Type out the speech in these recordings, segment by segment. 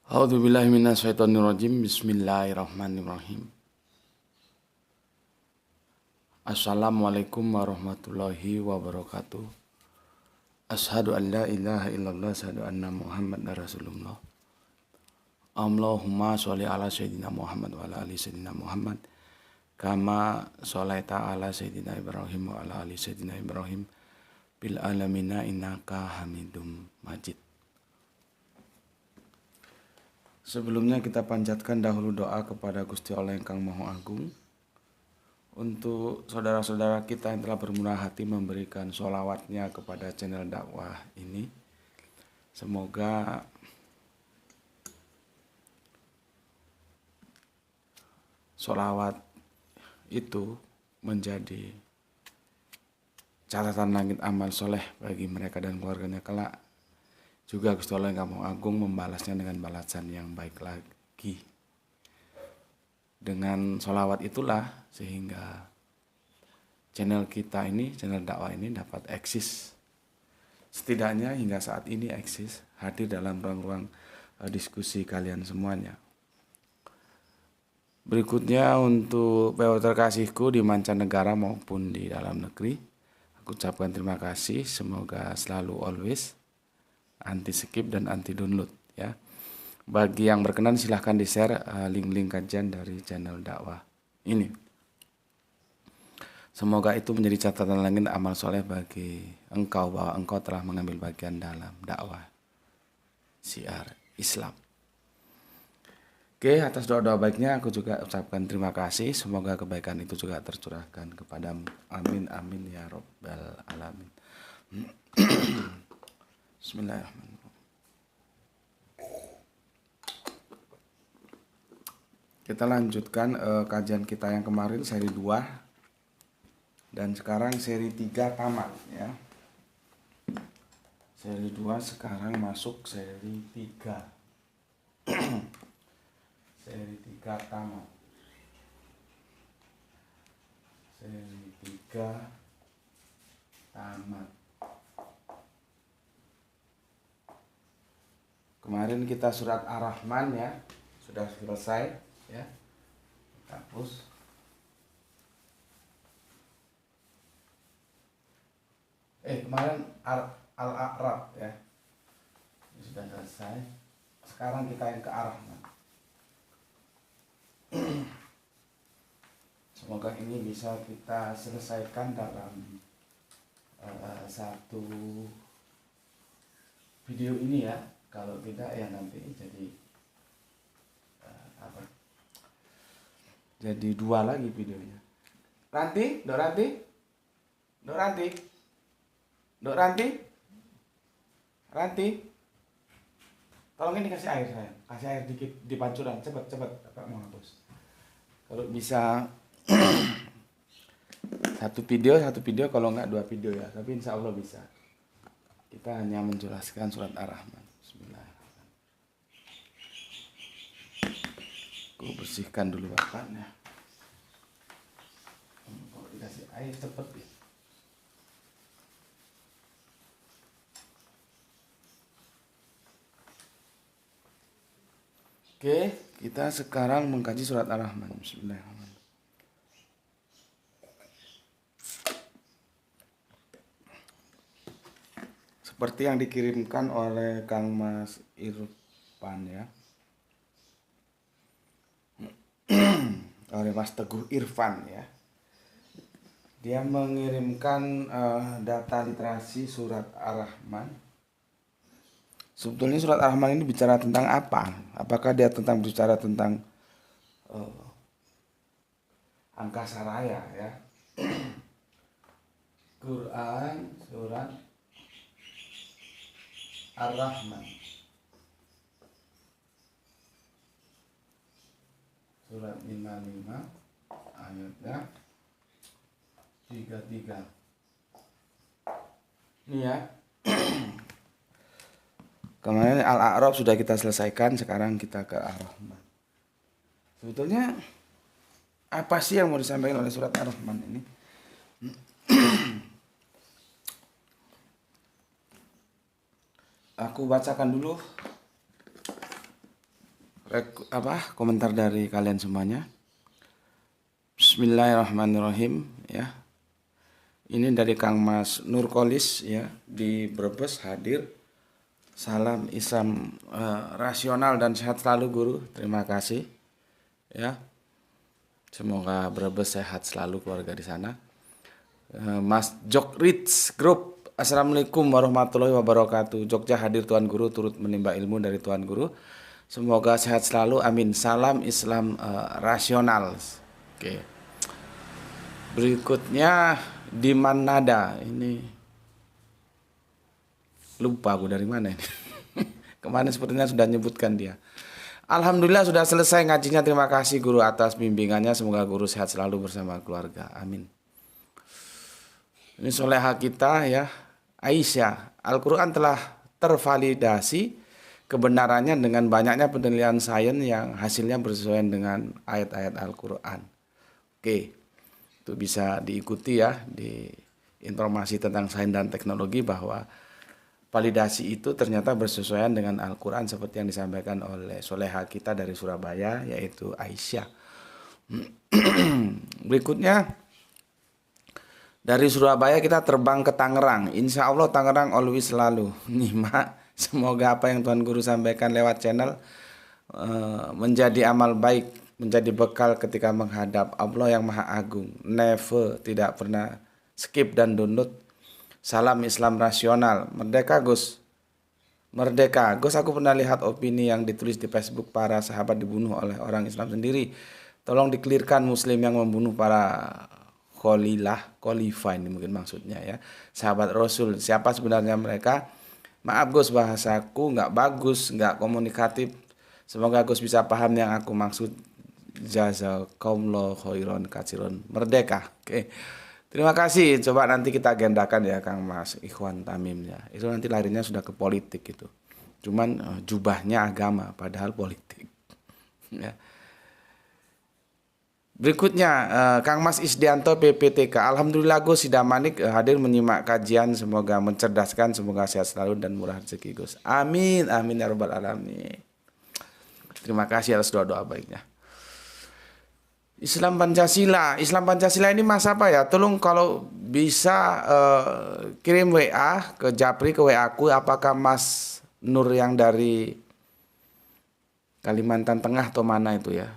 A'udzubillahi minasyaitonirrajim. Bismillahirrahmanirrahim. Assalamualaikum warahmatullahi wabarakatuh. Asyhadu an la ilaha illallah, asyhadu anna Muhammadar Rasulullah. Allahumma sholli ala sayyidina Muhammad wa ala ali sayyidina Muhammad. Kama sholaita ala sayyidina Ibrahim wa ala ali sayyidina Ibrahim bil alamina innaka Hamidum Majid. Sebelumnya kita panjatkan dahulu doa kepada Gusti Allah yang Kang Maha Agung untuk saudara-saudara kita yang telah bermurah hati memberikan sholawatnya kepada channel dakwah ini. Semoga sholawat itu menjadi catatan langit amal soleh bagi mereka dan keluarganya kelak. Juga Gusti Allah yang Maha Agung membalasnya dengan balasan yang baik lagi. Dengan sholawat itulah sehingga channel kita ini, channel dakwah ini dapat eksis. Setidaknya hingga saat ini eksis, hadir dalam ruang-ruang diskusi kalian semuanya. Berikutnya untuk pewarta terkasihku di mancanegara maupun di dalam negeri, aku ucapkan terima kasih. Semoga selalu always anti skip dan anti download ya. Bagi yang berkenan silahkan di-share link-link kajian dari channel dakwah ini. Semoga itu menjadi catatan langit amal soleh bagi engkau bahwa engkau telah mengambil bagian dalam dakwah syiar Islam. Oke, atas doa-doa baiknya aku juga ucapkan terima kasih. Semoga kebaikan itu juga tercurahkan kepadamu. Amin amin ya rabbal alamin. Bismillahirrahmanirrahim. Kita lanjutkan kajian kita yang kemarin seri 2 dan sekarang seri 3 tamat ya. Seri 2 sekarang masuk seri 3. Seri 3 tamat. Seri 3 tamat. Kemarin kita surat Ar-Rahman ya, sudah selesai ya. Hapus. Kemarin Al-A'raf ya. Ini sudah selesai. Sekarang kita yang ke Ar-Rahman. Semoga ini bisa kita selesaikan dalam satu video ini ya. Kalau tidak ya nanti jadi jadi 2 lagi videonya. Ranti, Dok Ranti, Dok Ranti, Dok Ranti, Ranti, tolong ini kasih air saya, kasih air dikit di pancuran, cepet, Bapak mau hapus. Kalau bisa satu video, kalau enggak 2 video ya, tapi insya Allah bisa. Kita hanya menjelaskan surat Ar-Rahman. Bismillahirrahmanirrahim. Aku bersihkan dulu bapaknya. Kalau dikasih air cepet ya. Oke, kita sekarang mengkaji surat Ar-Rahman. Bismillahirrahmanirrahim. Seperti yang dikirimkan oleh Kang Mas Irfan ya. Oleh Mas Teguh Irfan ya. Dia mengirimkan data literasi surat Ar-Rahman. Sebetulnya surat Ar-Rahman ini bicara tentang apa? Apakah dia bicara tentang angkasa raya ya? Quran surat Ar-Rahman. Surat 55 ayatnya 33. Ini ya. Kemarin Al-A'raf sudah kita selesaikan, sekarang kita ke Ar-Rahman. Sebetulnya apa sih yang mau disampaikan oleh surat Ar-Rahman ini? Aku bacakan dulu komentar dari kalian semuanya. Bismillahirrahmanirrahim ya. Ini dari Kang Mas Nurkolis ya di Brebes hadir. Salam Islam rasional dan sehat selalu guru. Terima kasih ya. Semoga Brebes sehat selalu keluarga di sana. Mas Jok Rich Group. Assalamualaikum warahmatullahi wabarakatuh. Jogja hadir Tuan Guru turut menimba ilmu dari Tuan Guru. Semoga sehat selalu. Amin. Salam Islam rasional. Oke. Berikutnya Diman Nada. Ini lupa aku dari mana ini. Kemarin sepertinya sudah nyebutkan dia. Alhamdulillah sudah selesai ngajinya. Terima kasih guru atas bimbingannya. Semoga guru sehat selalu bersama keluarga. Amin. Ini soleha kita ya. Aisyah. Al-Quran telah tervalidasi kebenarannya dengan banyaknya penelitian sains yang hasilnya bersesuaian dengan ayat-ayat Al-Quran. Oke. Itu bisa diikuti ya di informasi tentang sains dan teknologi bahwa validasi itu ternyata bersesuaian dengan Al-Quran seperti yang disampaikan oleh soleha kita dari Surabaya yaitu Aisyah. Berikutnya dari Surabaya kita terbang ke Tangerang. Insya Allah Tangerang always selalu nyimak. Semoga apa yang Tuan Guru sampaikan lewat channel menjadi amal baik, menjadi bekal ketika menghadap Allah yang Maha Agung. Never, tidak pernah skip dan download. Salam Islam rasional. Merdeka Gus. Merdeka. Gus, aku pernah lihat opini yang ditulis di Facebook para sahabat dibunuh oleh orang Islam sendiri. Tolong dikelirkan muslim yang membunuh para khalifah ini mungkin maksudnya ya. Sahabat Rasul. Siapa sebenarnya mereka? Maaf Gus, bahasaku nggak bagus, nggak komunikatif. Semoga Gus bisa paham yang aku maksud. Jazakumullahu khairan katsiran. Merdeka. Oke. Terima kasih. Coba nanti kita agendakan ya Kang Mas Ikhwan Tamim ya. Itu nanti larinya sudah ke politik itu. Cuman jubahnya agama padahal politik. Ya. Berikutnya Kang Mas Isdianto PPTK. Alhamdulillah Gus Sidamanik hadir menyimak kajian. Semoga mencerdaskan, semoga sehat selalu dan murah rezeki Gus. Amin, amin ya rabbal alamin. Terima kasih atas doa-doa baiknya. Islam Pancasila. Islam Pancasila ini Mas apa ya? Tolong kalau bisa kirim WA ke Japri, ke WA aku. Apakah Mas Nur yang dari Kalimantan Tengah atau mana itu ya?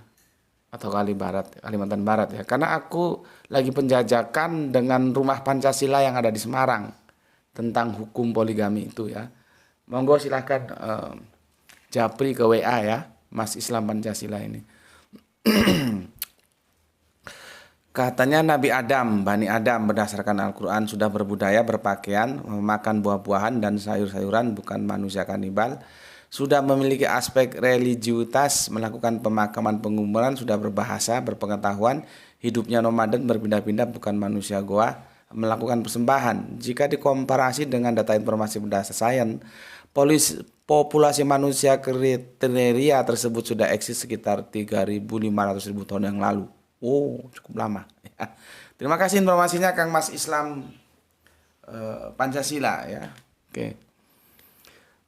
Atau Kalimantan Barat ya. Karena aku lagi penjajakan dengan Rumah Pancasila yang ada di Semarang tentang hukum poligami itu ya. Monggo silahkan Japri ke WA ya, Mas Islam Pancasila ini. Katanya Nabi Adam, Bani Adam berdasarkan Al-Quran sudah berbudaya, berpakaian, memakan buah-buahan dan sayur-sayuran, bukan manusia kanibal. Sudah memiliki aspek religiusitas, melakukan pemakaman penguburan, sudah berbahasa, berpengetahuan, hidupnya nomaden, berpindah-pindah, bukan manusia goa, melakukan persembahan. Jika dikomparasi dengan data informasi berdasar sains, populasi manusia kriteria tersebut sudah eksis sekitar 3.500.000 tahun yang lalu. Oh, cukup lama. Terima kasih informasinya Kang Mas Islam Pancasila ya. Oke.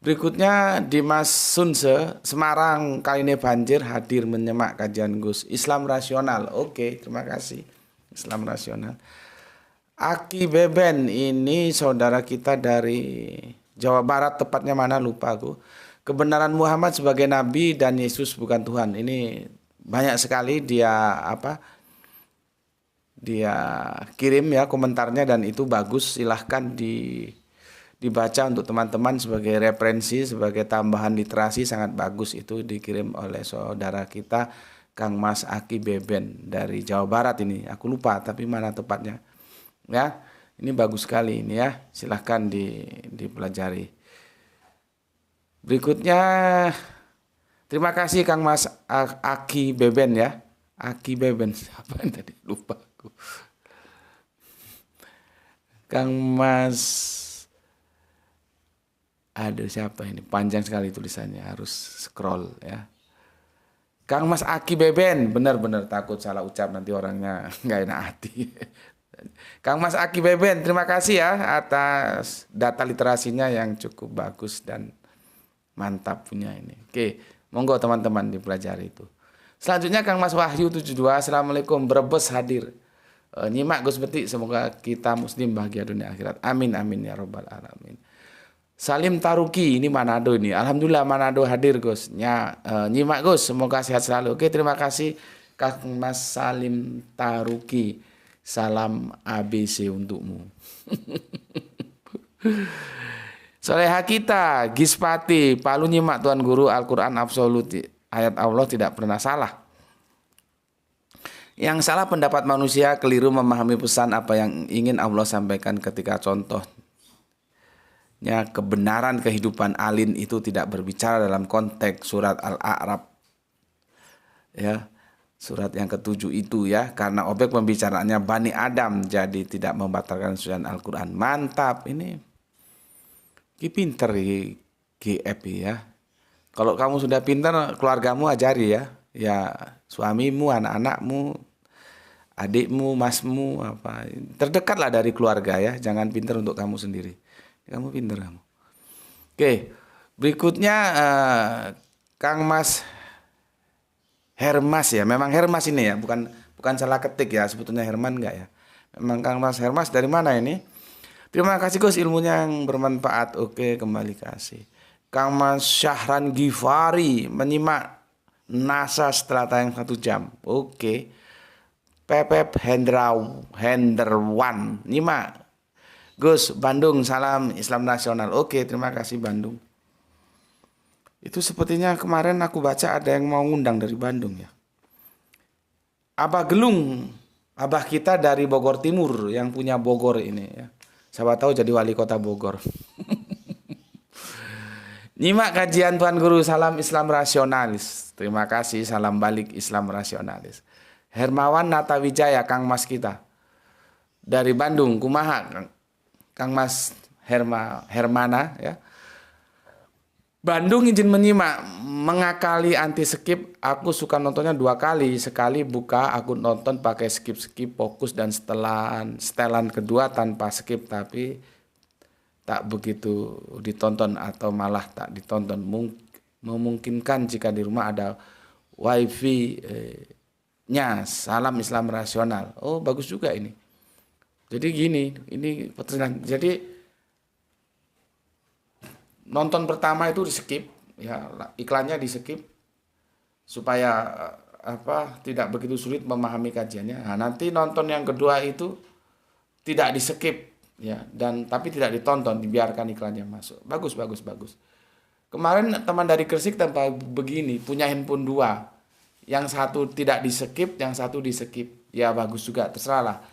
Berikutnya Dimas Sunse, Semarang kali ini banjir hadir menyimak kajian Gus. Islam rasional. Oke, terima kasih. Islam rasional. Aki Beben ini saudara kita dari Jawa Barat, tepatnya mana lupa aku. Kebenaran Muhammad sebagai nabi dan Yesus bukan Tuhan. Ini banyak sekali dia kirim ya komentarnya dan itu bagus. Silahkan dibaca untuk teman-teman sebagai referensi, sebagai tambahan literasi, sangat bagus. Itu dikirim oleh saudara kita Kang Mas Aki Beben dari Jawa Barat ini. Aku lupa tapi mana tepatnya. Ya, ini bagus sekali ini ya. Silahkan dipelajari. Berikutnya terima kasih Kang Mas Aki Beben ya. Aki Beben siapa yang tadi lupa aku. Kang Mas, aduh siapa ini, panjang sekali tulisannya, harus scroll ya. Kang Mas Aki Beben, benar-benar takut salah ucap nanti orangnya nggak enak hati. Kang Mas Aki Beben, terima kasih ya atas data literasinya yang cukup bagus dan mantap punya ini. Oke, Monggo teman-teman dipelajari itu. Selanjutnya Kang Mas Wahyu 72, Assalamualaikum, Brebes hadir. Nyimak Gus Beti, semoga kita muslim bahagia dunia akhirat. Amin amin ya robbal alamin. Salim Taruki, ini Manado ini. Alhamdulillah Manado hadir Gus. Nyimak Gus, semoga sehat selalu. Oke, terima kasih Kang Mas Salim Taruki. Salam ABC untukmu. Soleha kita, Gispati, Palu nyimak Tuan Guru Al-Quran absolut. Ayat Allah tidak pernah salah. Yang salah pendapat manusia keliru memahami pesan apa yang ingin Allah sampaikan ketika contohnya kebenaran kehidupan alin itu tidak berbicara dalam konteks surat Al-A'raf. Ya, surat yang ke-7 itu ya, karena objek pembicaraannya Bani Adam jadi tidak membatalkan surat Al-Quran. Mantap ini. Ki pinter GF ya. Kalau kamu sudah pintar, keluargamu ajari ya. Ya, suamimu, anak-anakmu, adikmu, masmu, apa. Terdekatlah dari keluarga ya. Jangan pintar untuk kamu sendiri. Kamu pintar kamu. Oke, berikutnya Kang Mas Hermas ya. Memang Hermas ini ya, bukan salah ketik ya. Sebetulnya Herman enggak ya. Memang Kang Mas Hermas dari mana ini? Terima kasih Gus, ilmunya yang bermanfaat. Oke, kembali kasih. Kang Mas Syahran Gifari menyimak NASA setelah tayang 1 jam. Oke. Pepep Henderwan nyimak. Gus, Bandung, salam Islam nasional. Oke, terima kasih Bandung. Itu sepertinya kemarin aku baca ada yang mau ngundang dari Bandung ya. Abah Gelung, abah kita dari Bogor Timur yang punya Bogor ini ya. Siapa tahu jadi wali kota Bogor. Nyimak kajian Tuan Guru, salam Islam rasionalis. Terima kasih, salam balik Islam rasionalis. Hermawan Natawijaya, Kang Mas kita. Dari Bandung, kumaha Kang Mas Hermana ya. Bandung izin menyimak, mengakali anti skip. Aku suka nontonnya 2 kali. Sekali buka akun nonton pakai skip fokus dan setelan kedua tanpa skip, tapi tak begitu ditonton atau malah tak ditonton. Memungkinkan jika di rumah ada wifi nya. Salam Islam rasional. Oh, bagus juga ini. Jadi gini, ini pertanyaan. Jadi nonton pertama itu di skip ya, iklannya di skip supaya tidak begitu sulit memahami kajiannya. Nah, nanti nonton yang kedua itu tidak di skip ya, dan tapi tidak ditonton, dibiarkan iklannya masuk. Bagus. Kemarin teman dari Gresik tanpa begini, punya handphone 2. Yang satu tidak di skip, yang satu di skip. Ya bagus juga, terserah lah.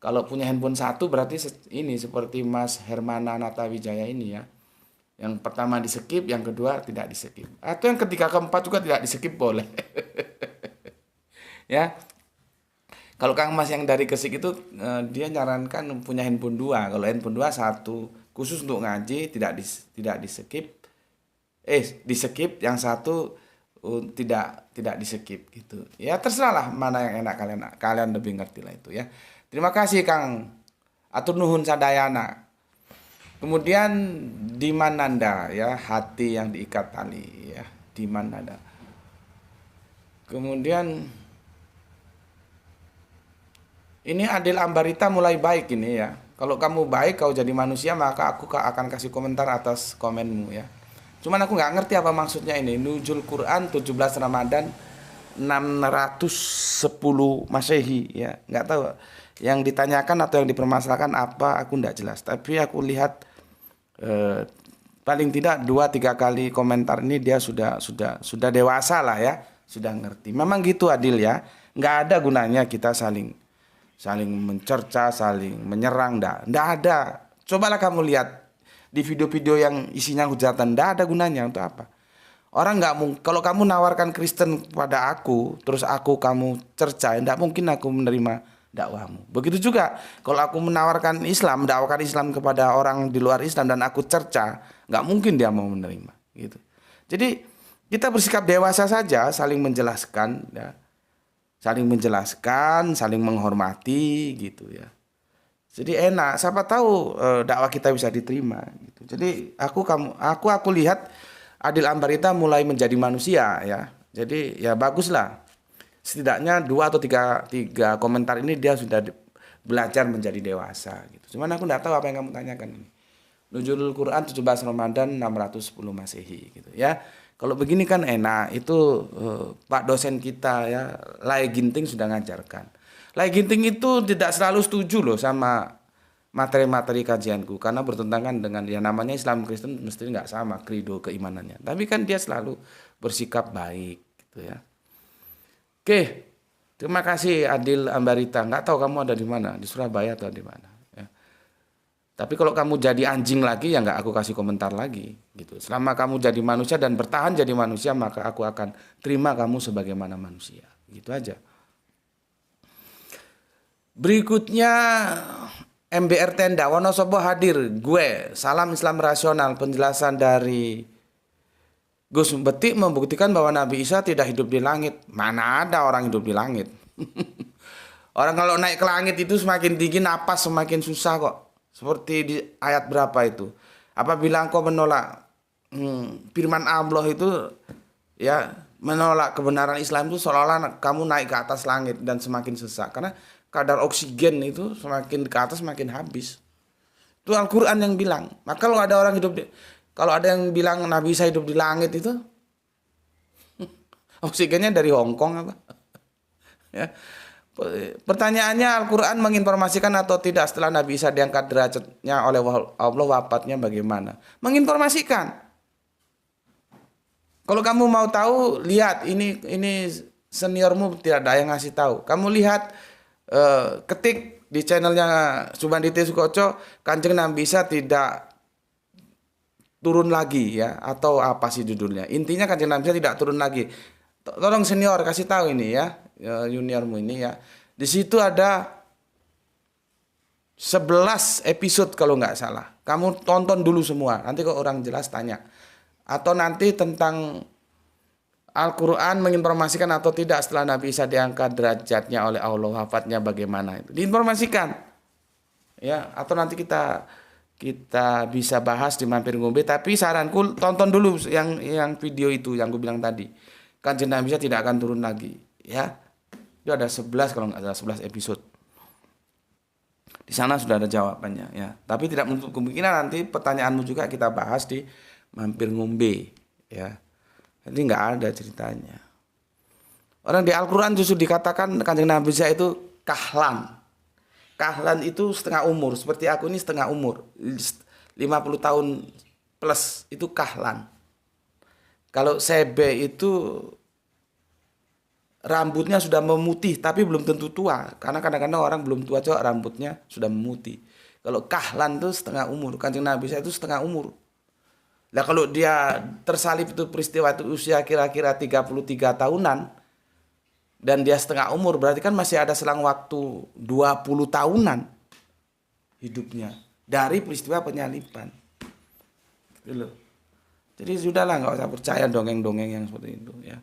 Kalau punya handphone 1 berarti ini seperti Mas Hermana Natawijaya ini ya. Yang pertama di skip, yang kedua tidak di skip. Atau yang ketiga keempat juga tidak di skip boleh. Ya. Kalau Kang Mas yang dari Gresik itu dia nyarankan punya handphone 2. Kalau handphone 2 satu khusus untuk ngaji, tidak di skip. Di skip, yang satu tidak di skip gitu. Ya terserahlah mana yang enak kalian lebih ngerti lah itu ya. Terima kasih Kang Atur Nuhun Sadayana. Kemudian Dimananda ya, hati yang diikat tali ya, Dimananda. Kemudian ini Adil Ambarita mulai baik ini ya. Kalau kamu baik, kau jadi manusia, maka aku akan kasih komentar atas komenmu ya. Cuman aku nggak ngerti apa maksudnya ini. Nuzul Quran 17 Ramadan 610 Masehi ya. Nggak tahu yang ditanyakan atau yang dipermasalahkan apa, aku nggak jelas. Tapi aku lihat paling tidak 2-3 kali komentar ini dia sudah dewasa lah ya, sudah ngerti. Memang gitu Adil ya. Nggak ada gunanya kita saling mencerca, saling menyerang, nggak ada. Cobalah kamu lihat di video-video yang isinya hujatan, nggak ada gunanya. Untuk apa? Orang nggak mungkin, kalau kamu nawarkan Kristen kepada aku, terus kamu cerca, nggak mungkin aku menerima dakwahmu. Begitu juga kalau aku menawarkan Islam, dakwakan Islam kepada orang di luar Islam dan aku cerca, nggak mungkin dia mau menerima. Gitu. Jadi kita bersikap dewasa saja, saling menjelaskan, ya. Saling menghormati, gitu ya. Jadi enak, siapa tahu dakwah kita bisa diterima. Gitu. Jadi aku lihat Adil Ambarita mulai menjadi manusia ya. Jadi ya baguslah. Setidaknya 2 atau 3 komentar ini dia sudah belajar menjadi dewasa gitu. Cuman aku nggak tahu apa yang kamu tanyakan ini. Nuzulul Quran 17 Ramadan 610 Masehi gitu ya. Kalau begini kan enak. Itu Pak dosen kita ya, Lai Ginting sudah ngajarkan. Lai Ginting itu tidak selalu setuju loh sama materi-materi kajianku karena bertentangan dengan ya namanya Islam Kristen mesti nggak sama kredo keimanannya. Tapi kan dia selalu bersikap baik gitu ya. Oke, terima kasih Adil Ambarita. Nggak tahu kamu ada di mana, di Surabaya atau di mana. Ya. Tapi kalau kamu jadi anjing lagi ya nggak aku kasih komentar lagi gitu. Selama kamu jadi manusia dan bertahan jadi manusia maka aku akan terima kamu sebagaimana manusia. Gitu aja. Berikutnya MBR Tenda Wonosobo hadir. Gue Salam Islam Rasional, penjelasan dari Gus Betik membuktikan bahwa Nabi Isa tidak hidup di langit. Mana ada orang hidup di langit? Orang kalau naik ke langit itu semakin tinggi napas semakin susah kok. Seperti di ayat berapa itu? Apabila engkau menolak firman Allah itu ya menolak kebenaran Islam itu seolah-olah kamu naik ke atas langit dan semakin sesak. Karena kadar oksigen itu semakin ke atas semakin habis. Itu Al-Quran yang bilang. Maka kalau ada orang hidup kalau ada yang bilang Nabi Isa hidup di langit itu oksigennya dari Hongkong apa? Ya. Pertanyaannya Al-Quran menginformasikan atau tidak setelah Nabi Isa diangkat derajatnya oleh Allah wafatnya bagaimana? Menginformasikan. Kalau kamu mau tahu lihat ini seniormu tidak ada yang ngasih tahu. Kamu lihat ketik di channelnya Subandite Sukoco Kanjeng Nabi Isa tidak turun lagi ya atau apa sih judulnya. Intinya Kanjeng Nabi Isa tidak turun lagi. Tolong senior kasih tahu ini ya, juniormu ini ya. Di situ ada 11 episode kalau nggak salah. Kamu tonton dulu semua. Nanti kalau orang jelas tanya. Atau nanti tentang Al-Quran menginformasikan atau tidak setelah Nabi Isa diangkat derajatnya oleh Allah wafatnya bagaimana itu. Diinformasikan. Ya, atau nanti kita bisa bahas di Mampir Ngombe, tapi saranku tonton dulu yang video itu yang gue bilang tadi. Kanjeng Nabi Isa tidak akan turun lagi, ya. Itu ada 11 kalau nggak salah 11 episode. Di sana sudah ada jawabannya, ya. Tapi tidak menutup kemungkinan nanti pertanyaanmu juga kita bahas di Mampir Ngombe, ya. Jadi nggak ada ceritanya. Orang di Al-Quran justru dikatakan Kanjeng Nabi Isa itu kahlan. Kahlan itu setengah umur, seperti aku ini setengah umur, 50 tahun plus itu kahlan. Kalau sebe itu rambutnya sudah memutih tapi belum tentu tua, karena kadang-kadang orang belum tua juga rambutnya sudah memutih. Kalau kahlan itu setengah umur, Kanjeng Nabi Isa itu setengah umur. Nah kalau dia tersalib itu peristiwa itu usia kira-kira 33 tahunan, dan dia setengah umur, berarti kan masih ada selang waktu 20 tahunan hidupnya dari peristiwa penyaliban. Gitu loh. Jadi sudahlah nggak usah percaya dongeng-dongeng yang seperti itu ya.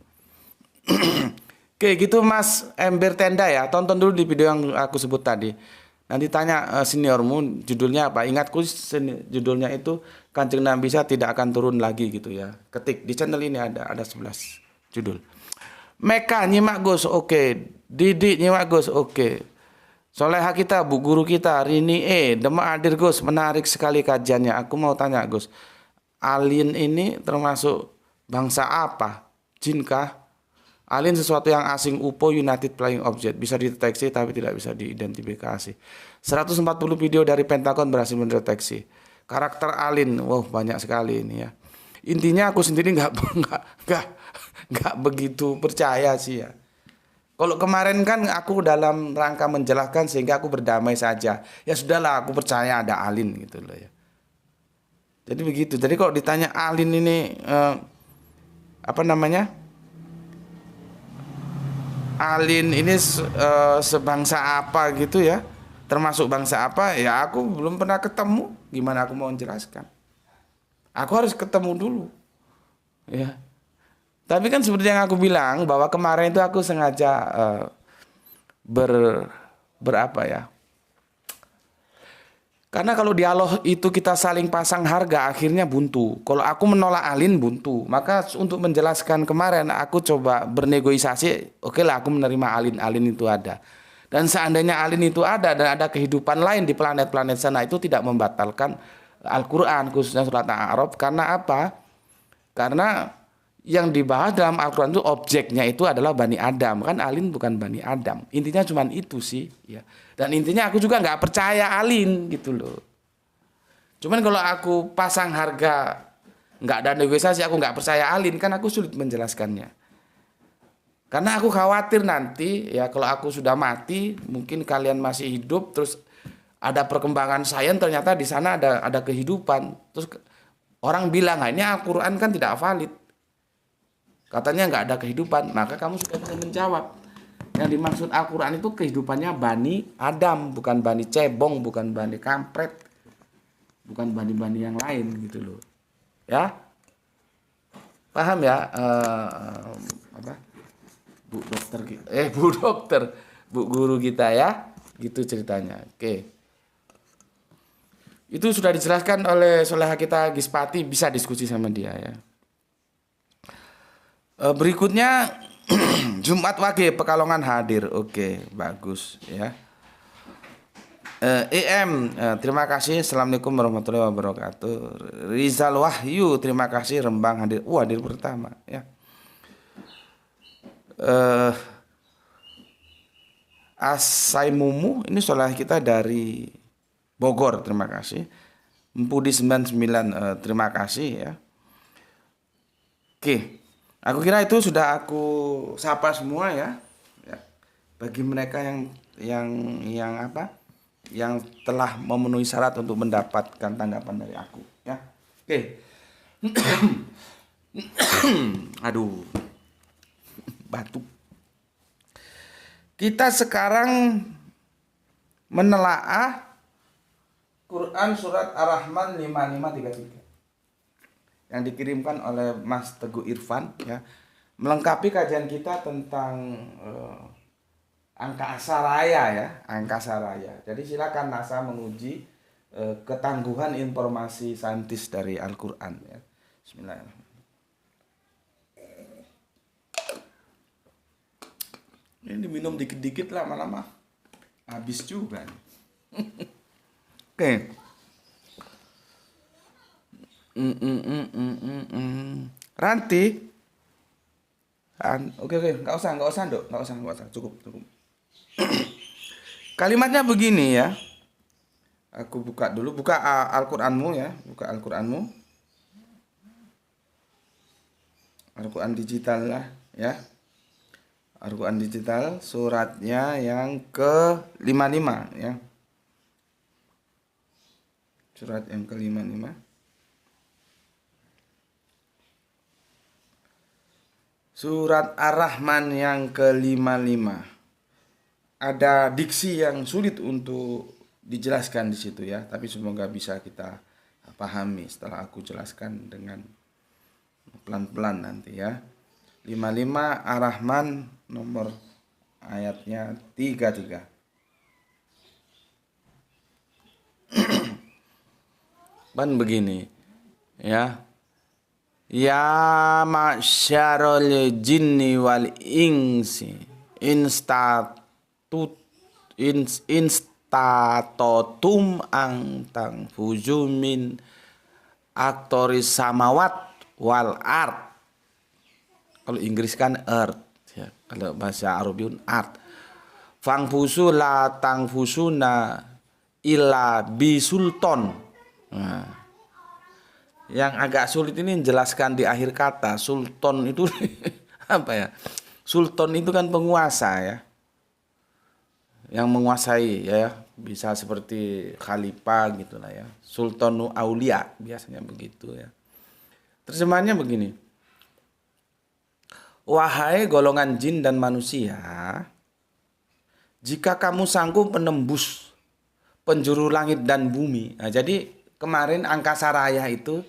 Oke gitu Mas Ember Tenda ya. Tonton dulu di video yang aku sebut tadi. Nanti tanya seniormu judulnya apa. Ingatku judulnya itu Kanjeng Nabi Isa tidak akan turun lagi gitu ya. Ketik di channel ini ada 11 judul. Meka nyimak Gus, oke. Didik nyimak Gus, oke. Soleha kita, bu guru kita, Rini Demak hadir Gus, menarik sekali kajiannya. Aku mau tanya Gus, alien ini termasuk bangsa apa? Jin kah? Alien sesuatu yang asing, UFO, United Flying Object, bisa dideteksi tapi tidak bisa diidentifikasi. 140 video dari Pentagon berhasil mendeteksi. Karakter alien, wow banyak sekali ini ya. Intinya aku sendiri nggak begitu percaya sih ya. Kalau kemarin kan aku dalam rangka menjelaskan sehingga aku berdamai saja. Ya sudahlah, aku percaya ada alien gitu loh ya. Jadi begitu. Jadi kalau ditanya alien ini apa namanya? Alien ini sebangsa apa gitu ya? Termasuk bangsa apa? Ya aku belum pernah ketemu. Gimana aku mau menjelaskan? Aku harus ketemu dulu. Ya. Tapi kan seperti yang aku bilang bahwa kemarin itu aku sengaja berapa ya? Karena kalau dialog itu kita saling pasang harga, akhirnya buntu. Kalau aku menolak Alin buntu, maka untuk menjelaskan kemarin aku coba bernegosiasi. Oke lah, aku menerima Alin itu ada. Dan seandainya Alin itu ada dan ada kehidupan lain di planet-planet sana, itu tidak membatalkan Al-Quran, khususnya surat Al-A'raf. Karena apa? Karena yang dibahas dalam Al-Quran itu objeknya itu adalah Bani Adam. Kan Alin bukan Bani Adam. Intinya cuma itu sih, ya. Dan intinya aku juga nggak percaya Alin gitu loh. Cuman kalau aku pasang harga, nggak ada negosiasi, aku nggak percaya Alin, kan aku sulit menjelaskannya. Karena aku khawatir nanti ya kalau aku sudah mati, mungkin kalian masih hidup, terus ada perkembangan sains, ternyata di sana ada kehidupan. Terus orang bilang, nah ini Al-Quran kan tidak valid. Katanya nggak ada kehidupan, maka kamu sudah bisa menjawab. Yang dimaksud Al-Quran itu kehidupannya Bani Adam, bukan Bani Cebong, bukan Bani Kampret, bukan Bani-Bani yang lain gitu loh. Ya, paham ya? Apa? Bu dokter, Bu guru kita ya, gitu ceritanya. Oke. Itu sudah dijelaskan oleh soleha kita Gispati, bisa diskusi sama dia ya. Berikutnya Jumat Wage Pekalongan hadir. Oke, bagus ya. Terima kasih. Assalamualaikum warahmatullahi wabarakatuh. Rizal Wahyu, terima kasih. Rembang hadir. Hadir pertama ya. Asai Mumu, ini solah kita dari Bogor, terima kasih. Empudi 99, terima kasih ya. Oke. Aku kira itu sudah aku sapa semua ya. Bagi mereka yang apa? Yang telah memenuhi syarat untuk mendapatkan tanggapan dari aku ya. Oke. Aduh. Batuk. Kita sekarang menelaah Quran surat Ar-Rahman 5533. Yang dikirimkan oleh Mas Teguh Irfan ya, melengkapi kajian kita tentang angka saraya ya, angka saraya. Jadi silakan NASA menguji ketangguhan informasi saintis dari Al-Qur'an ya. Bismillahirrahmanirrahim. Ini diminum dikit-dikit lama-lama habis juga. Oke. Ranti. Oke, nggak usah Dok, nggak usah, cukup. Kalimatnya begini ya. Aku buka dulu, buka Al-Qur'anmu ya, buka Al-Qur'anmu. Al-Qur'an digital lah ya. Al-Qur'an digital suratnya yang ke-55 ya. Surat yang ke-55. Surat Ar-Rahman yang ke-55. Ada diksi yang sulit untuk dijelaskan di situ ya, tapi semoga bisa kita pahami setelah aku jelaskan dengan pelan-pelan nanti ya. 55 Ar-Rahman nomor ayatnya 33. Ban begini ya. Ya ma'syarul jinni wal insi instatotum ang tangfuzu min aktoris samawat wal art. Kalau Inggris kan earth ya. Kalau bahasa Arabiun art. Fangfusu la tangfusuna illa bisulton. Nah, yang agak sulit ini menjelaskan di akhir kata. Sultan itu apa ya? Sultan itu kan penguasa ya, yang menguasai ya, bisa seperti khalifah gitulah ya. Sultanu Aulia biasanya begitu ya. Terjemahannya begini. Wahai golongan jin dan manusia, jika kamu sanggup menembus penjuru langit dan bumi. Nah, jadi kemarin angkasa raya itu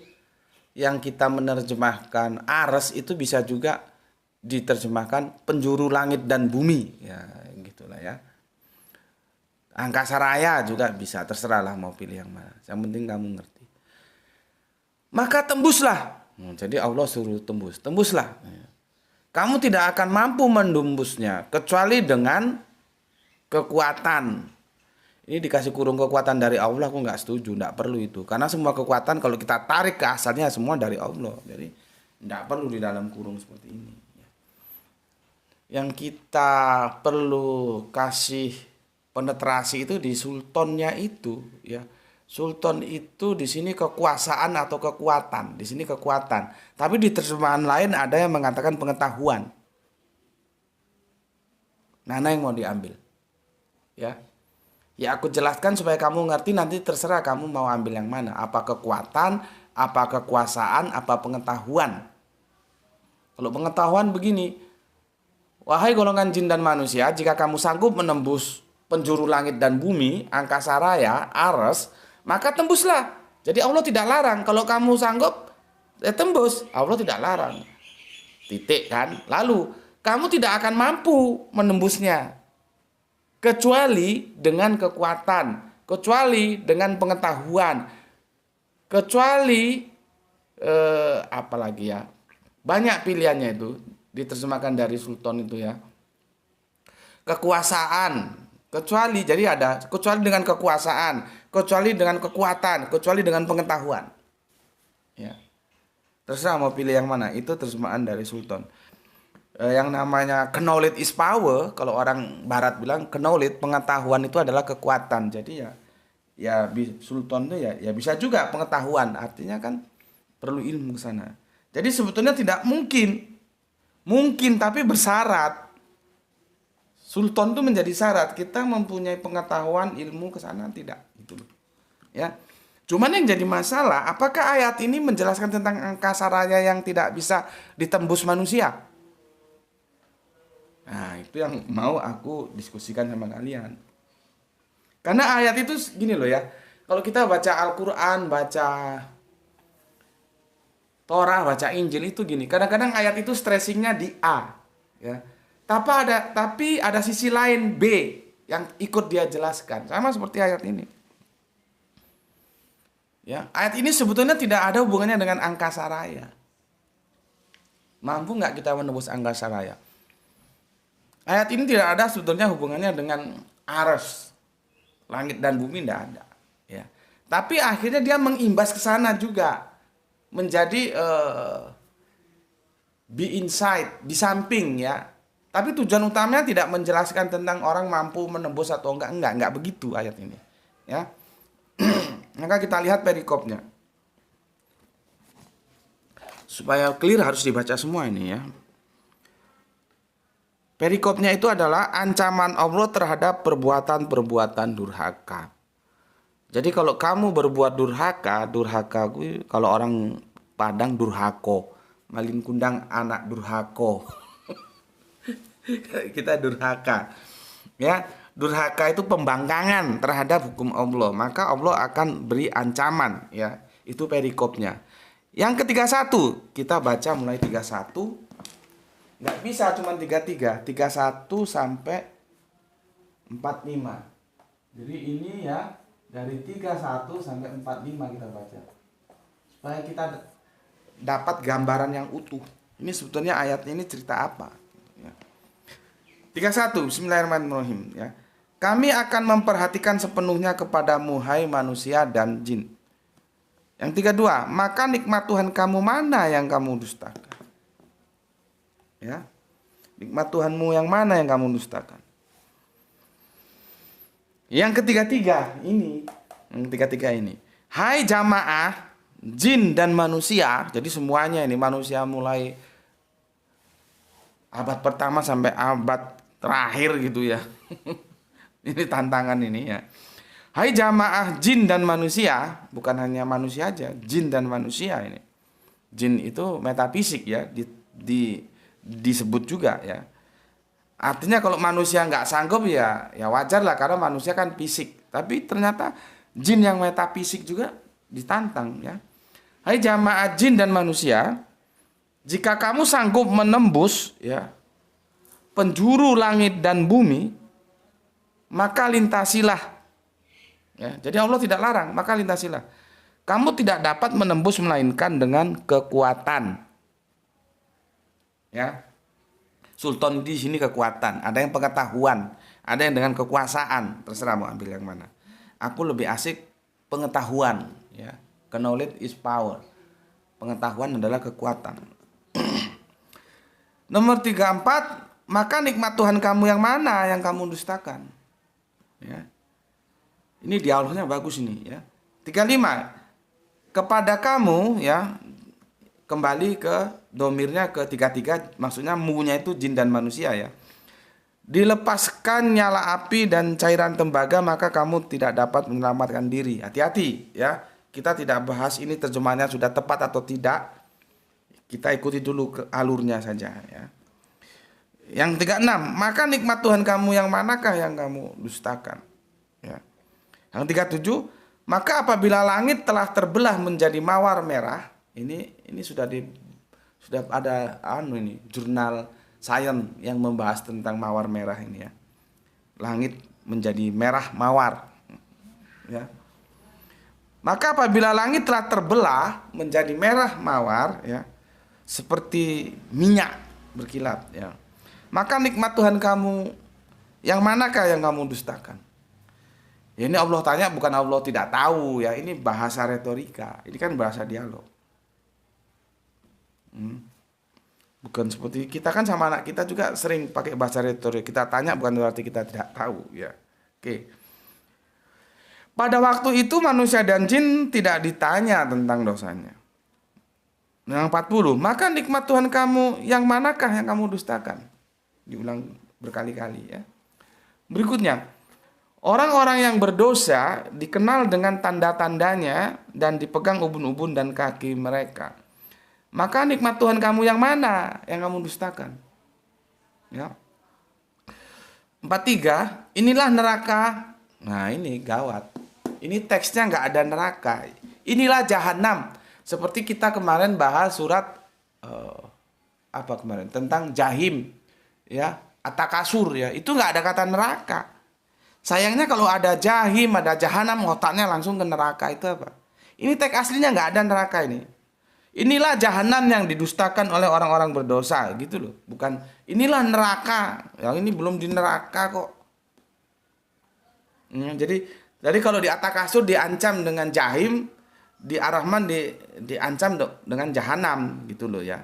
yang kita menerjemahkan Ares itu bisa juga diterjemahkan penjuru langit dan bumi ya, gitulah ya. Angkasa raya juga bisa, terserahlah mau pilih yang mana. Yang penting kamu ngerti. Maka tembuslah. Jadi Allah suruh tembus, tembuslah. Kamu tidak akan mampu menembusnya kecuali dengan kekuatan. Ini dikasih kurung kekuatan dari Allah, aku nggak setuju, nggak perlu itu. Karena semua kekuatan kalau kita tarik ke asalnya semua dari Allah. Jadi nggak perlu di dalam kurung seperti ini. Yang kita perlu kasih penetrasi itu di sultannya itu, ya. Sultan itu di sini kekuasaan atau kekuatan, di sini kekuatan. Tapi di terjemahan lain ada yang mengatakan pengetahuan. Mana yang mau diambil? Ya. Ya aku jelaskan supaya kamu ngerti, nanti terserah kamu mau ambil yang mana. Apa kekuatan, apa kekuasaan, apa pengetahuan. Kalau pengetahuan begini, wahai golongan jin dan manusia, jika kamu sanggup menembus penjuru langit dan bumi, angkasa raya, Ares, maka tembuslah. Jadi Allah tidak larang. Kalau kamu sanggup, tembus. Allah tidak larang. Titik kan. Lalu, kamu tidak akan mampu menembusnya. Kecuali dengan kekuatan. Kecuali dengan pengetahuan. Kecuali, apalagi ya. Banyak pilihannya itu. Diterjemahkan dari sultan itu ya. Kekuasaan. Kecuali, jadi ada kecuali dengan kekuasaan, kecuali dengan kekuatan, kecuali dengan pengetahuan. Ya. Terserah mau pilih yang mana, itu terjemahan dari sultan. Yang namanya knowledge is power, kalau orang barat bilang knowledge, pengetahuan itu adalah kekuatan. Jadi ya sultan itu ya bisa juga pengetahuan, artinya kan perlu ilmu ke sana. Jadi sebetulnya tidak mungkin tapi bersyarat. Sultan itu menjadi syarat kita mempunyai pengetahuan ilmu ke sana tidak gitu loh. Ya. Cuman yang jadi masalah, apakah ayat ini menjelaskan tentang angkasa raya yang tidak bisa ditembus manusia? Nah, itu yang mau aku diskusikan sama kalian. Karena ayat itu gini loh ya. Kalau kita baca Al-Qur'an, baca Torah, baca Injil itu gini. Kadang-kadang ayat itu stressingnya di A, ya. Tapi ada sisi lain B yang ikut dia jelaskan. Sama seperti ayat ini. Ya, ayat ini sebetulnya tidak ada hubungannya dengan angkasa raya. Mampu nggak kita menembus angkasa raya? Ayat ini tidak ada sebetulnya hubungannya dengan Ares, langit dan bumi, tidak ada. Ya. Tapi akhirnya dia mengimbas ke sana juga, menjadi be inside, di samping ya. Tapi tujuan utamanya tidak menjelaskan tentang orang mampu menembus atau enggak begitu ayat ini. Ya. Maka kita lihat perikopnya. Supaya clear harus dibaca semua ini ya. Perikopnya itu adalah ancaman Allah terhadap perbuatan-perbuatan durhaka. Jadi kalau kamu berbuat durhaka kalau orang Padang durhako, malin kundang anak durhako. Kita durhaka. Ya, durhaka itu pembangkangan terhadap hukum Allah, maka Allah akan beri ancaman ya. Itu perikopnya. Yang ketiga satu, kita baca mulai 31. Nggak bisa cuma 33, 31 sampai 45. Jadi ini ya dari 31 sampai 45 kita baca. Supaya kita dapat gambaran yang utuh. Ini sebetulnya ayat ini cerita apa? Ya. 31, Bismillahirrahmanirrahim ya. Kami akan memperhatikan sepenuhnya kepadamu hai manusia dan jin. Yang 32, maka nikmat Tuhan kamu mana yang kamu dustakan? Ya. Nikmat Tuhanmu yang mana yang kamu dustakan? Yang ketiga ini. Hai jamaah jin dan manusia, jadi semuanya ini manusia mulai abad pertama sampai abad terakhir gitu ya. Ini tantangan ini ya. Hai jamaah jin dan manusia, bukan hanya manusia aja, jin dan manusia ini. Jin itu metafisik ya, disebut juga ya. Artinya kalau manusia nggak sanggup ya wajar lah karena manusia kan fisik. Tapi ternyata jin yang metafisik juga ditantang ya. Hai jamaah jin dan manusia, jika kamu sanggup menembus ya penjuru langit dan bumi, maka lintasilah. Ya, jadi Allah tidak larang, maka lintasilah. Kamu tidak dapat menembus melainkan dengan kekuatan. Ya. Sultan di sini kekuatan, ada yang pengetahuan, ada yang dengan kekuasaan, terserah mau ambil yang mana. Aku lebih asik pengetahuan, ya. Knowledge is power. Pengetahuan adalah kekuatan. Nomor 34, maka nikmat Tuhan kamu yang mana yang kamu dustakan? Ya. Ini dialognya bagus ini, ya. 35, kepada kamu, ya, kembali ke domirnya ke 33, maksudnya mu-nya itu jin dan manusia, ya. Dilepaskan nyala api dan cairan tembaga, maka kamu tidak dapat menyelamatkan diri. Hati-hati, ya. Kita tidak bahas ini terjemahannya sudah tepat atau tidak. Kita ikuti dulu ke alurnya saja, ya. Yang 36, maka nikmat Tuhan kamu yang manakah yang kamu dustakan? Ya. Yang 37, maka apabila langit telah terbelah menjadi mawar merah, ini sudah ada ini jurnal sains yang membahas tentang mawar merah ini, ya. Langit menjadi merah mawar, ya. Maka apabila langit telah terbelah menjadi merah mawar, ya, seperti minyak berkilat, ya, maka nikmat Tuhan kamu yang manakah yang kamu dustakan? Ya, ini Allah tanya, bukan Allah tidak tahu, ya. Ini bahasa retorika, ini kan bahasa dialog. Bukan seperti kita kan sama anak kita juga sering pakai bahasa retorik. Kita tanya bukan berarti kita tidak tahu, ya. Oke. Pada waktu itu manusia dan jin tidak ditanya tentang dosanya. Yang 40, maka nikmat Tuhan kamu yang manakah yang kamu dustakan? Diulang berkali-kali, ya. Berikutnya, orang-orang yang berdosa dikenal dengan tanda-tandanya dan dipegang ubun-ubun dan kaki mereka. Maka nikmat Tuhan kamu yang mana yang kamu dustakan? Ya. 43, inilah neraka. Nah, ini gawat. Ini teksnya nggak ada neraka. Inilah jahanam. Seperti kita kemarin bahas surat apa kemarin tentang jahim, ya, At-Takasur, ya. Itu nggak ada kata neraka. Sayangnya kalau ada jahim, ada jahanam, otaknya langsung ke neraka. Itu apa? Ini teks aslinya nggak ada neraka ini. Inilah jahanam yang didustakan oleh orang-orang berdosa, gitu loh. Bukan inilah neraka. Yang ini belum di neraka kok. Jadi kalau di At-Takasur diancam dengan jahim, di Ar-Rahman diancam dengan jahanam, gitu loh, ya.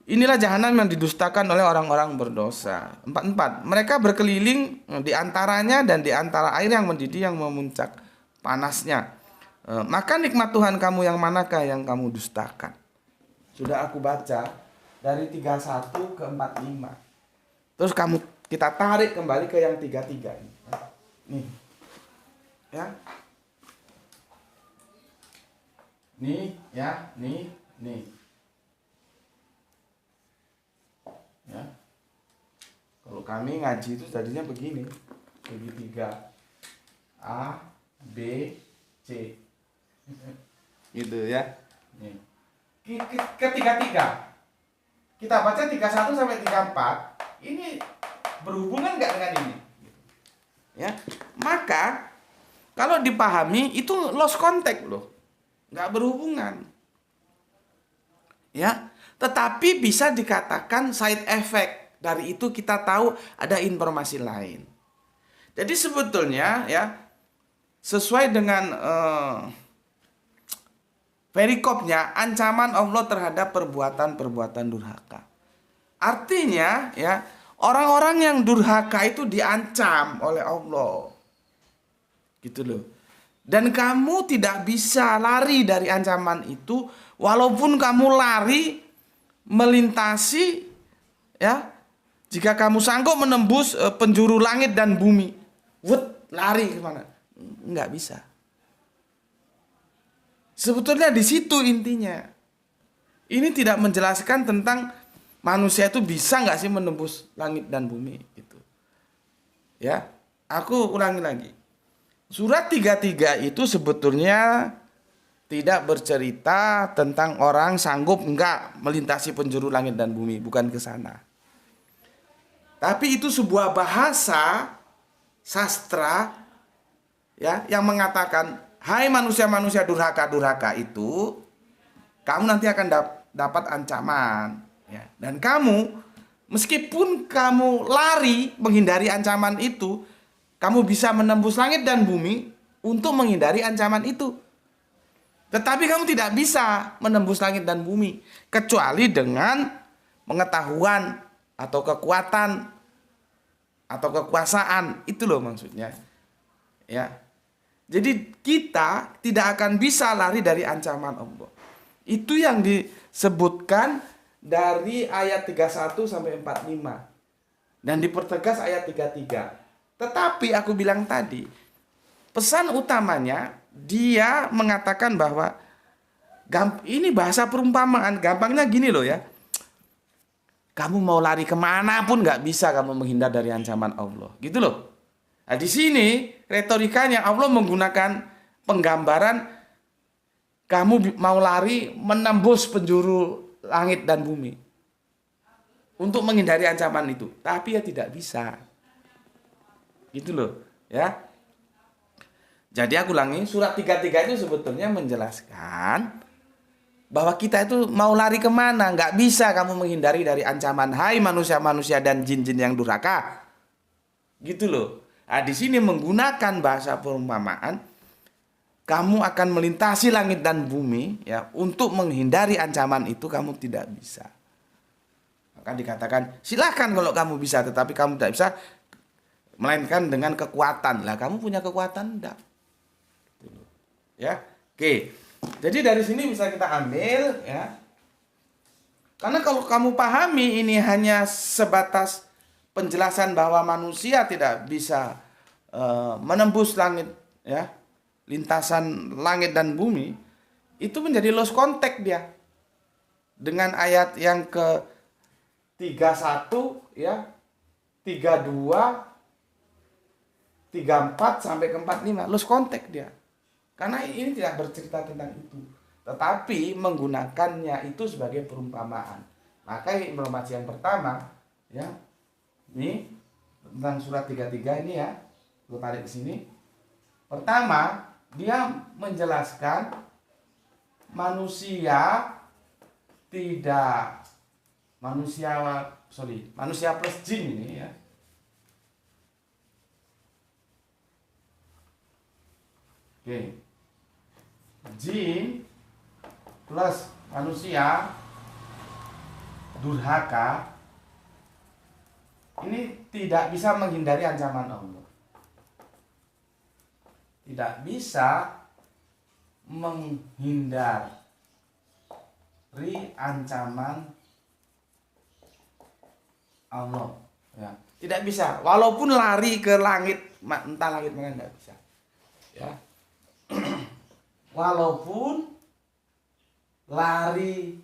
Inilah jahanam yang didustakan oleh orang-orang berdosa. 44. Mereka berkeliling di antaranya dan di antara air yang mendidih yang memuncak panasnya. Maka nikmat Tuhan kamu yang manakah yang kamu dustakan? Sudah aku baca dari 31 ke 45. Terus kita tarik kembali ke yang 33 ini. Nih. Ya. Nih, ya, nih. Ya. Kalau kami ngaji itu tadinya begini, segitiga A, B, C, gitu, ya. Nih. Ketiga, kita baca 31 sampai 34, ini berhubungan nggak dengan ini? Ya, maka kalau dipahami itu lost contact loh, nggak berhubungan. Ya. Tetapi bisa dikatakan side effect. Dari itu kita tahu ada informasi lain. Jadi sebetulnya, ya, sesuai dengan perikopnya, ancaman Allah terhadap perbuatan-perbuatan durhaka. Artinya, ya, orang-orang yang durhaka itu diancam oleh Allah. Gitu loh. Dan kamu tidak bisa lari dari ancaman itu, walaupun kamu lari melintasi, ya, jika kamu sanggup menembus penjuru langit dan bumi, lari kemana? Nggak bisa. Sebetulnya di situ intinya. Ini tidak menjelaskan tentang manusia itu bisa nggak sih menembus langit dan bumi, gitu. Ya, aku ulangi lagi. Surat 33 itu sebetulnya tidak bercerita tentang orang sanggup enggak melintasi penjuru langit dan bumi, bukan ke sana. Tapi itu sebuah bahasa sastra ya yang mengatakan, hai manusia-manusia durhaka-durhaka itu, kamu nanti akan dapat ancaman ya. Dan kamu, meskipun kamu lari menghindari ancaman itu, kamu bisa menembus langit dan bumi untuk menghindari ancaman itu. Tetapi kamu tidak bisa menembus langit dan bumi kecuali dengan pengetahuan atau kekuatan atau kekuasaan. Itu loh maksudnya. Ya. Jadi kita tidak akan bisa lari dari ancaman Allah. Itu yang disebutkan dari ayat 31 sampai 45. Dan dipertegas ayat 33. Tetapi aku bilang tadi, pesan utamanya dia mengatakan bahwa ini bahasa perumpamaan. Gampangnya gini loh ya. Kamu mau lari kemana pun gak bisa kamu menghindar dari ancaman Allah. Gitu loh. Nah, di sini retorikanya Allah menggunakan penggambaran kamu mau lari menembus penjuru langit dan bumi untuk menghindari ancaman itu. Tapi ya tidak bisa. Gitu loh. Ya. Jadi aku ulangi, surat 33 itu sebetulnya menjelaskan bahwa kita itu mau lari kemana, nggak bisa kamu menghindari dari ancaman, hai manusia-manusia dan jin-jin yang durhaka, gitu loh. Nah, di sini menggunakan bahasa perumpamaan, kamu akan melintasi langit dan bumi, ya, untuk menghindari ancaman itu kamu tidak bisa. Maka dikatakan, silahkan kalau kamu bisa, tetapi kamu tidak bisa, melainkan dengan kekuatan. Lah, kamu punya kekuatan enggak? Ya, oke. Jadi dari sini bisa kita ambil ya. Karena kalau kamu pahami ini hanya sebatas penjelasan bahwa manusia tidak bisa menembus langit ya, lintasan langit dan bumi, itu menjadi lost contact dia. Dengan ayat yang ke 31 ya, 32, 34 sampai ke 45, lost contact dia. Karena ini tidak bercerita tentang itu, tetapi menggunakannya itu sebagai perumpamaan. Maka informasi yang pertama, ya, ini tentang surat 33 ini ya, gue tarik ke sini. Pertama, dia menjelaskan manusia plus jin ini ya. Oke. Jin plus manusia durhaka ini tidak bisa menghindari ancaman Allah. Tidak bisa menghindari ancaman Allah. Ya. Tidak bisa. Walaupun lari ke langit, entah langit mana, tidak bisa. Ya. Walaupun lari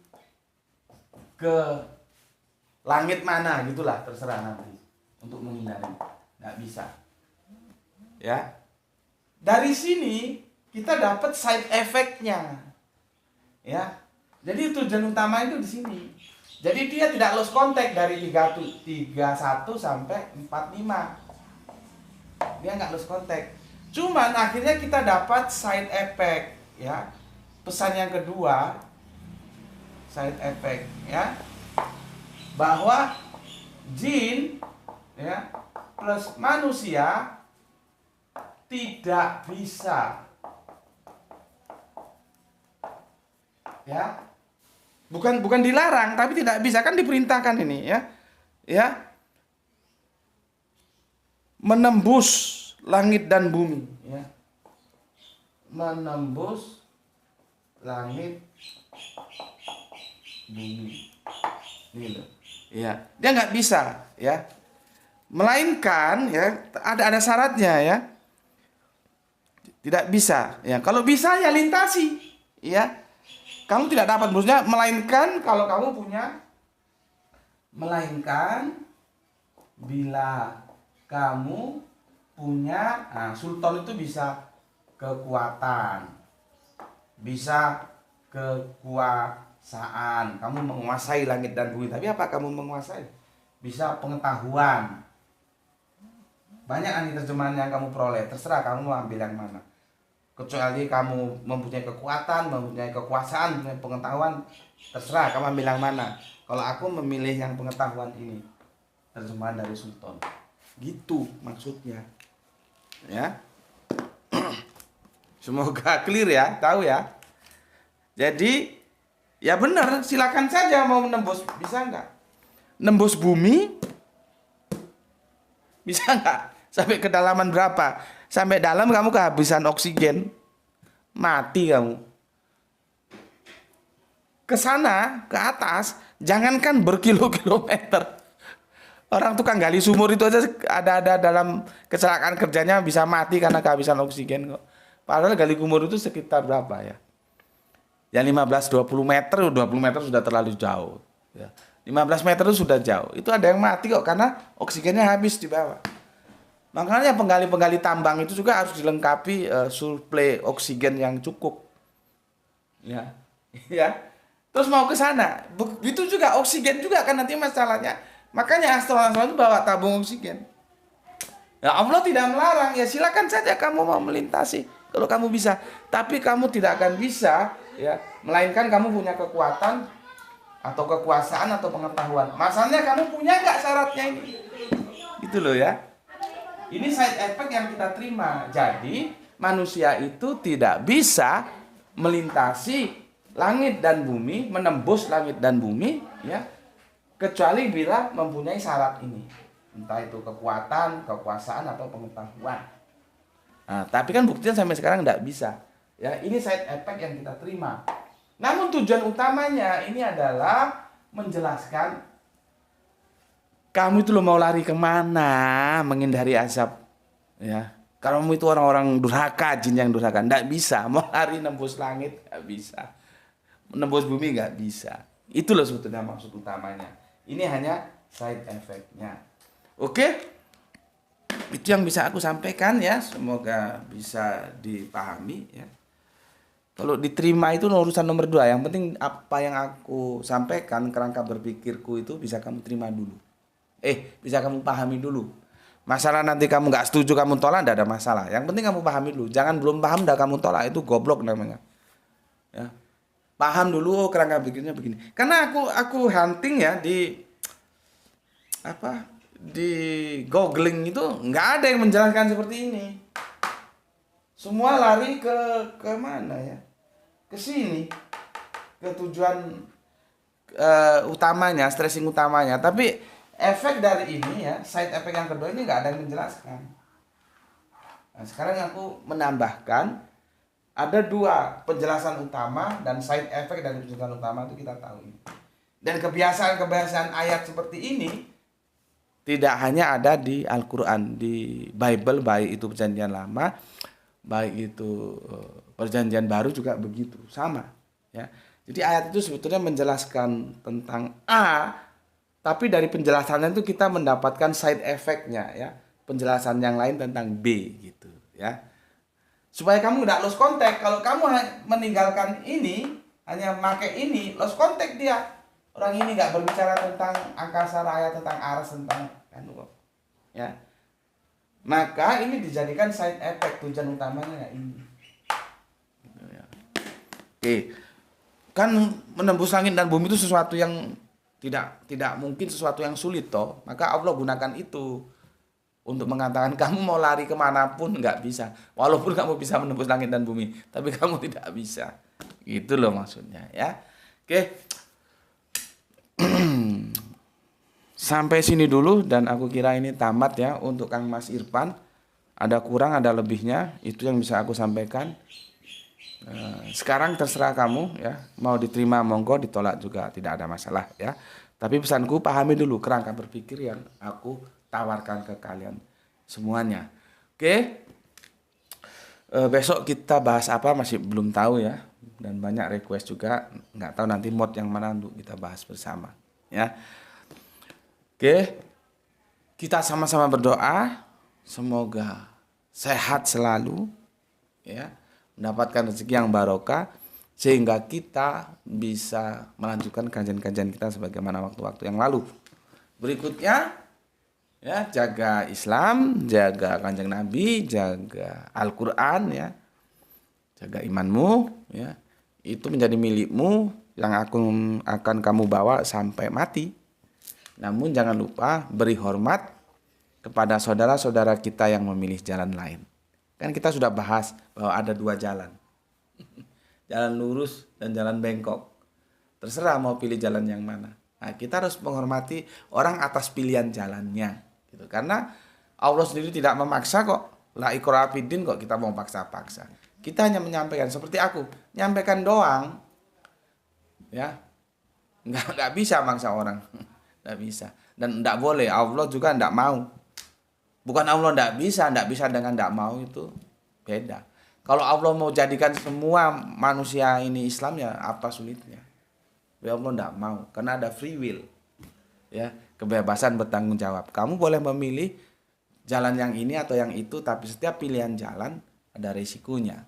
ke langit mana, gitulah, terserah nanti untuk menghindari, nggak bisa. Ya, dari sini kita dapat side effect-nya. Ya, jadi tujuan utama itu di sini. Jadi dia tidak lost contact dari 31 sampai 45. Dia nggak lost contact. Cuman akhirnya kita dapat side effect ya. Pesan yang kedua, side effect ya, bahwa jin ya plus manusia tidak bisa ya. Bukan dilarang, tapi tidak bisa, kan diperintahkan ini ya. Ya. Menembus langit dan bumi ya. Menembus langit bumi. Ini loh. Ya, dia nggak bisa ya. Melainkan ya ada syaratnya ya. Tidak bisa ya. Kalau bisa ya lintasi ya. Kamu tidak dapat, maksudnya melainkan kalau kamu punya, melainkan bila kamu punya, nah, sultan itu bisa kekuatan, bisa kekuasaan, kamu menguasai langit dan bumi. Tapi apa kamu menguasai? bisa pengetahuan. Banyak nanti terjemahan yang kamu peroleh, terserah kamu mau ambil yang mana. Kecuali kamu mempunyai kekuatan, mempunyai kekuasaan, mempunyai pengetahuan, terserah kamu ambil yang mana. Kalau aku memilih yang pengetahuan ini, terjemahan dari Sultan. Gitu maksudnya. Ya. Semoga clear ya, tahu ya. Jadi ya benar, silakan saja mau menembus, bisa nggak? Nembus bumi, bisa nggak? Sampai kedalaman berapa? Sampai dalam kamu kehabisan oksigen, mati kamu. Ke sana, ke atas, jangankan berkilo-kilometer. Orang tukang gali sumur itu aja ada dalam kecelakaan kerjanya bisa mati karena kehabisan oksigen kok. Padahal gali sumur itu sekitar berapa ya? Ya 15-20 meter, 20 meter sudah terlalu jauh. Ya. 15 meter itu sudah jauh. Itu ada yang mati kok karena oksigennya habis di bawah. Makanya penggali-penggali tambang itu juga harus dilengkapi suplai oksigen yang cukup. Ya. Ya. Terus mau ke sana, begitu juga oksigen juga kan nanti masalahnya. Makanya astronot itu bawa tabung oksigen. Ya Allah tidak melarang, ya silakan saja kamu mau melintasi kalau kamu bisa. Tapi kamu tidak akan bisa, ya, melainkan kamu punya kekuatan atau kekuasaan atau pengetahuan. Masalahnya kamu punya nggak syaratnya ini? Gitu loh ya. Ini side effect yang kita terima. Jadi manusia itu tidak bisa melintasi langit dan bumi, menembus langit dan bumi, ya, kecuali bila mempunyai syarat ini. Entah itu kekuatan, kekuasaan atau pengetahuan. Nah, tapi kan buktinya sampai sekarang tidak bisa. Ya, ini side effect yang kita terima. Namun tujuan utamanya ini adalah menjelaskan kamu itu lo mau lari kemana, menghindari azab. Ya, kalau kamu itu orang-orang durhaka, jin yang durhaka, tidak bisa. Mau lari nembus langit, nggak bisa. Menembus bumi, nggak bisa. Itu loh sebetulnya maksud utamanya. Ini hanya side effect-nya. Oke? Itu yang bisa aku sampaikan ya. Semoga bisa dipahami ya. Kalau diterima itu urusan nomor 2. Yang penting apa yang aku sampaikan, kerangka berpikirku itu bisa kamu terima dulu. Bisa kamu pahami dulu. Masalah nanti kamu nggak setuju, kamu tolak, tidak ada masalah. Yang penting kamu pahami dulu. Jangan belum paham dah kamu tolak, itu goblok namanya. Ya. Paham dulu kerangka pikirnya begini. Karena aku hunting ya di googling itu nggak ada yang menjelaskan seperti ini. Semua lari ke mana ya? Ke sini. Ke tujuan utamanya, stressing utamanya. Tapi efek dari ini ya, side effect yang kedua ini nggak ada yang menjelaskan. Nah, sekarang aku menambahkan ada 2 penjelasan utama dan side effect dari penjelasan utama itu kita tahu ini. Dan kebiasaan-kebiasaan ayat seperti ini tidak hanya ada di Al-Quran, di Bible, baik itu perjanjian lama, baik itu perjanjian baru juga begitu, sama. Ya. Jadi ayat itu sebetulnya menjelaskan tentang A, tapi dari penjelasannya itu kita mendapatkan side effect-nya ya, penjelasan yang lain tentang B gitu ya. Supaya kamu tidak lost contact. Kalau kamu meninggalkan ini, hanya pakai ini, lost contact dia. Orang ini nggak berbicara tentang angkasa raya, tentang aras, tentang ya. Maka ini dijadikan side effect, tujuan utamanya ya ini. Gitu ya. Oke. Kan menembus langit dan bumi itu sesuatu yang tidak mungkin, sesuatu yang sulit toh. Maka Allah gunakan itu untuk mengatakan kamu mau lari kemanapun nggak bisa. Walaupun kamu bisa menembus langit dan bumi, tapi kamu tidak bisa. Gitu loh maksudnya ya. Oke. Sampai sini dulu dan aku kira ini tamat ya untuk Kang Mas Irfan. Ada kurang, ada lebihnya, itu yang bisa aku sampaikan. Sekarang terserah kamu ya, mau diterima monggo, ditolak juga tidak ada masalah ya. Tapi pesanku pahami dulu kerangka berpikir yang aku tawarkan ke kalian semuanya. Oke. Besok kita bahas apa masih belum tahu ya, dan banyak request juga, nggak tahu nanti mod yang mana untuk kita bahas bersama ya. Oke. Kita sama-sama berdoa semoga sehat selalu ya, mendapatkan rezeki yang barokah sehingga kita bisa melanjutkan kajian-kajian kita sebagaimana waktu-waktu yang lalu Berikutnya, ya, jaga Islam, jaga Kanjeng Nabi, jaga Al-Qur'an, ya. Jaga imanmu, ya. Itu menjadi milikmu yang akan kamu bawa sampai mati. Namun jangan lupa beri hormat kepada saudara-saudara kita yang memilih jalan lain. Kan kita sudah bahas bahwa ada 2 jalan. Jalan lurus dan jalan bengkok. Terserah mau pilih jalan yang mana. Nah, kita harus menghormati orang atas pilihan jalannya. Gitu. Karena Allah sendiri tidak memaksa kok. La ikraha fiddin kok kita mau paksa-paksa. Kita hanya menyampaikan seperti aku. Nyampaikan doang. Ya. Nggak bisa maksa orang. Nggak bisa. Dan nggak boleh. Allah juga nggak mau. Bukan Allah nggak bisa dengan nggak mau itu beda. Kalau Allah mau jadikan semua manusia ini Islam, ya apa sulitnya? Ya Allah nggak mau, karena ada free will, ya, kebebasan bertanggung jawab. Kamu boleh memilih jalan yang ini atau yang itu, tapi setiap pilihan jalan ada resikonya.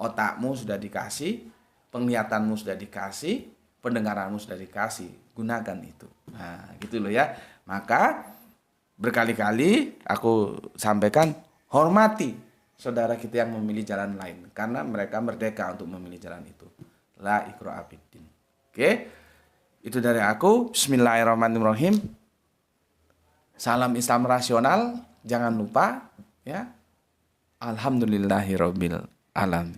Otakmu sudah dikasih, penglihatanmu sudah dikasih, pendengaranmu sudah dikasih, gunakan itu. Nah, gitu loh ya. Maka berkali-kali aku sampaikan, hormati saudara kita yang memilih jalan lain, karena mereka merdeka untuk memilih jalan itu. La ikraha fiddin. Oke, itu dari aku. Bismillahirrahmanirrahim. Salam Islam rasional. Jangan lupa, ya. Alhamdulillahirabbil alamin.